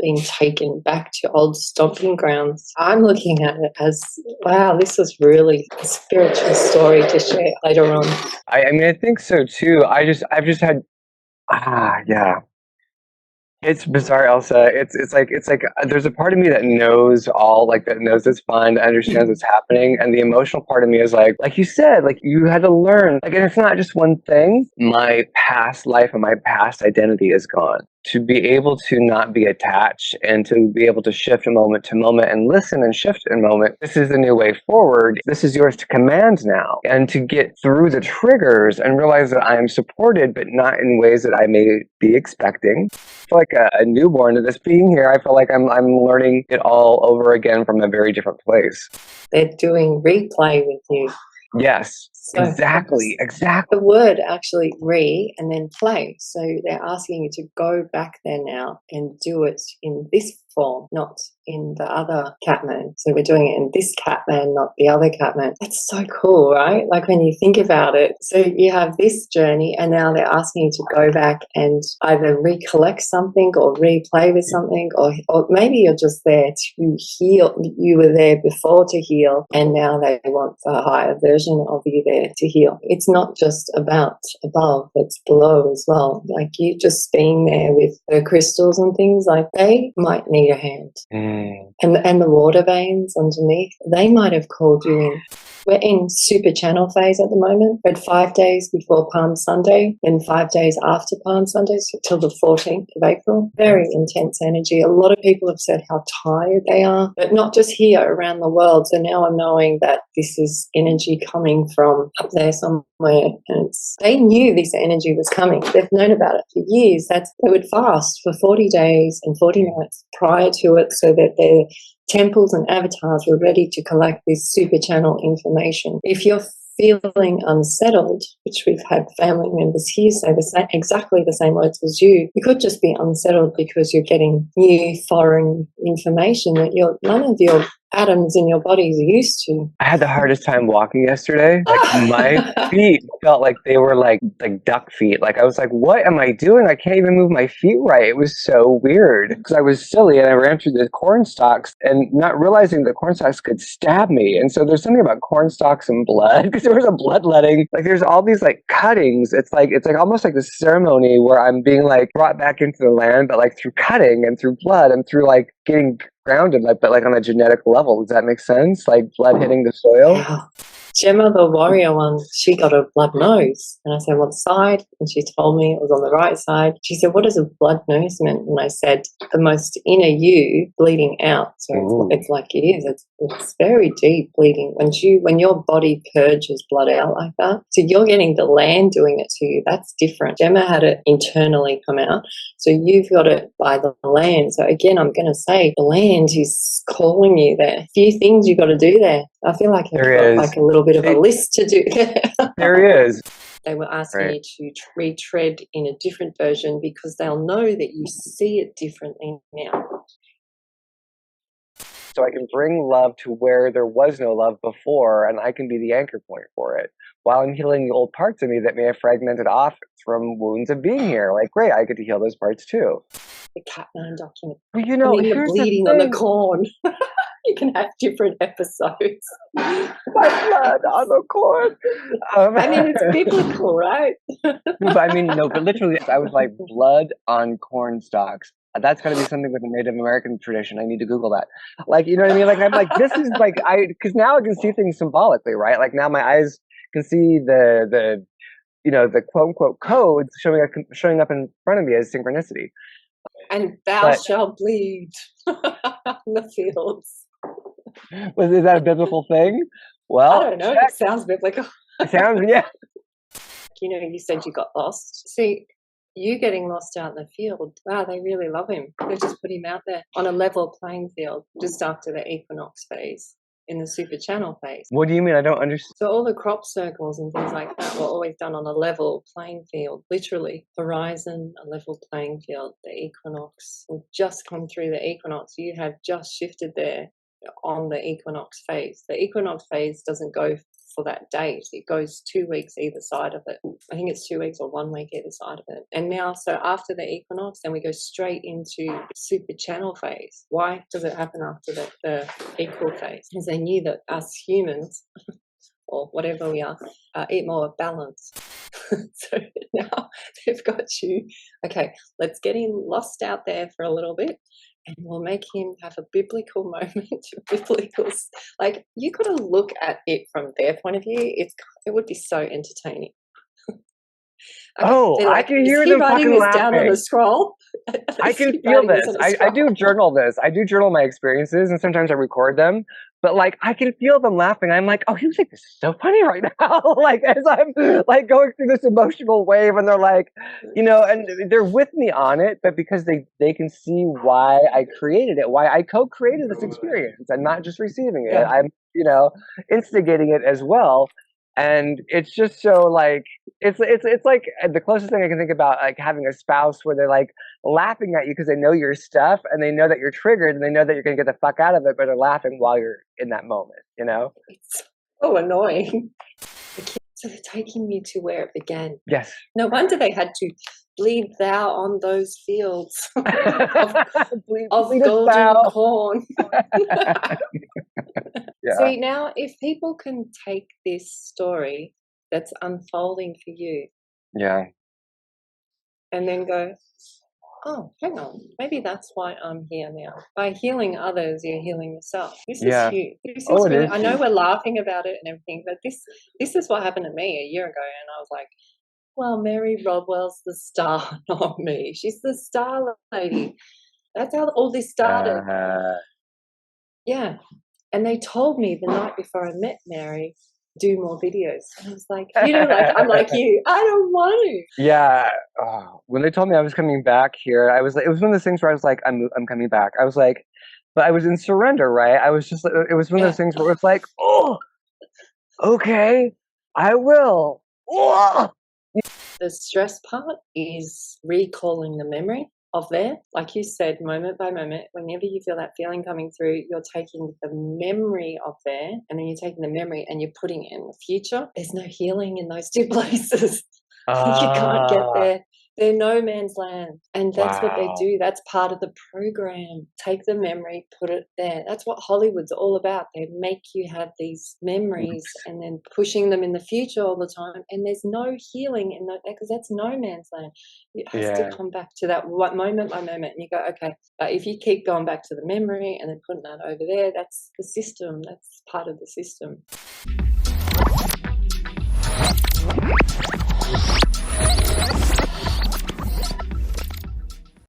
being taken back to old stomping grounds. I'm looking at it as, wow, this is really a spiritual story to share later on. I mean, I think so too. I've just had, yeah. It's bizarre, Elsa. It's like there's a part of me that knows all, like that knows it's fun, that understands what's happening, and the emotional part of me is like you said, like you had to learn, like, and it's not just one thing. My past life and my past identity is gone. To be able to not be attached and to be able to shift moment to moment and listen and shift in moment. This is the new way forward. This is yours to command now, and to get through the triggers and realize that I am supported, but not in ways that I may be expecting. I feel like a newborn to this being here. I feel like I'm learning it all over again from a very different place. They're doing replay with you. Yes, So exactly. the word actually and then play. So they're asking you to go back there now and do it in this form, not in the other Katman. So we're doing it in this Katman, not the other Katman. That's so cool, right? Like when you think about it. So you have this journey, and now they're asking you to go back and either recollect something or replay with something, or maybe you're just there to heal. You were there before to heal, and now they want a higher version of you there to heal. It's not just about above, it's below as well. Like you just being there with the crystals and things, like they might need a hand. And the water veins underneath, they might have called you in. We're in super channel phase at the moment. We're 5 days before Palm Sunday, then 5 days after Palm Sunday, so till the 14th of April. Very intense energy. A lot of people have said how tired they are, but not just here, around the world. So now I'm knowing that this is energy coming from up there somewhere. And they knew this energy was coming. They've known about it for years. They would fast for 40 days and 40 nights prior to it so that their temples and avatars were ready to collect this super channel information. If you're feeling unsettled, which we've had family members here say exactly the same words as you could just be unsettled because you're getting new foreign information that none of your atoms in your body is used to. I had the hardest time walking yesterday. Like my feet felt like they were like duck feet. Like I was like, what am I doing? I can't even move my feet right. It was so weird because I was silly and I ran through the corn stalks and not realizing the corn stalks could stab me. And so there's something about corn stalks and blood, because there was a bloodletting. Like there's all these like cuttings. It's like almost like this ceremony where I'm being like brought back into the land, but like through cutting and through blood and through like getting grounded, but like on a genetic level. Does that make sense? Like blood hitting the soil? Yeah. Gemma, the warrior one, she got a blood nose. And I said, what side? And she told me it was on the right side. She said, what does a blood nose mean? And I said, the most inner you bleeding out. So it's like it is. It's very deep bleeding. When your body purges blood out like that, so you're getting the land doing it to you. That's different. Gemma had it internally come out. So you've got it by the land. So again, I'm going to say the land is calling you there. A few things you've got to do there. I feel like I've got like a little bit of a list to do. There is. They were asking you to retread in a different version because they'll know that you see it differently now. So I can bring love to where there was no love before, and I can be the anchor point for it, while I'm healing the old parts of me that may have fragmented off from wounds of being here. Like, great, I get to heal those parts too. The Katman document. Well, you know, here's the bleeding on the corn. You can have different episodes. My blood on the corn. I mean, it's biblical, right? But I mean, no, but literally, I was like, blood on corn stalks. That's got to be something with the Native American tradition. I need to Google that. Like, you know what I mean? Like, I'm like, this is like, because now I can see things symbolically, right? Like now my eyes can see the quote unquote codes showing up in front of me as synchronicity. And thou shalt bleed in the fields. Is that a biblical thing? Well, I don't know. It sounds biblical. It sounds, yeah. You know, you said you got lost. See, you getting lost out in the field, wow, they really love him. They just put him out there on a level playing field just after the equinox phase, in the super channel phase. What do you mean? I don't understand. So all the crop circles and things like that were always done on a level playing field, literally. Horizon, a level playing field. The equinox, we've just come through the equinox. You have just shifted there on the equinox phase. The equinox phase doesn't go for that date. It goes 2 weeks either side of it. I think it's 2 weeks or 1 week either side of it. And now, so after the equinox, then we go straight into super channel phase. Why does it happen after the equal phase? Because they knew that us humans, or whatever we are eat more balance. So now they've got you, okay, let's get him lost out there for a little bit, and we'll make him have a biblical moment, biblical, like, you got to look at it from their point of view. It would be so entertaining. Okay, Oh, like, I can hear is he them writing fucking this down on a laughing. scroll? I Is can he feel writing this. on a I scroll? do journal this. I do journal my experiences, and sometimes I record them. But like, I can feel them laughing. I'm like, oh, he was like, this is so funny right now. Like, as I'm like going through this emotional wave, and they're like, you know, and they're with me on it, but because they can see why I created it, why I co-created this experience, and not just receiving it. Yeah. I'm, you know, instigating it as well. And it's just so like it's like the closest thing I can think about, like having a spouse where they're like laughing at you because they know your stuff and they know that you're triggered and they know that you're gonna get the fuck out of it, but they're laughing while you're in that moment, you know? It's so annoying. The kids are taking you to where it began. Yes. No wonder they had to bleed thou on those fields of golden corn. Yeah. See, now if people can take this story that's unfolding for you, Yeah. and then go, oh, hang on, maybe that's why I'm here now. By healing others, you're healing yourself. This Yeah. is huge. This is Oh, it really, is I know huge. we're laughing about it and everything, but this is what happened to me a year ago, and I was like, well, Mary Rodwell's the star, not me. She's the star lady. That's how all this started. Yeah. And they told me the night before I met Mary, do more videos. And I was like, you know, like, I'm like you, I don't want to. Yeah. Oh, when they told me I was coming back here, I was like, it was one of those things where I was like, I'm coming back. I was like, but I was in surrender, right? I was just, it was one of those things where it's like, oh, okay, I will. Oh. The stress part is recalling the memory of there. Like you said, moment by moment, whenever you feel that feeling coming through, you're taking the memory of there, and then you're taking the memory and you're putting it in the future. There's no healing in those two places. You can't get there. They're no man's land. And that's what they do. That's part of the program. Take the memory, put it there. That's what Hollywood's all about. They make you have these memories and then pushing them in the future all the time. And there's no healing in that, because that's no man's land. It has to come back to that moment by moment. And you go, okay, but if you keep going back to the memory and then putting that over there, that's the system. That's part of the system.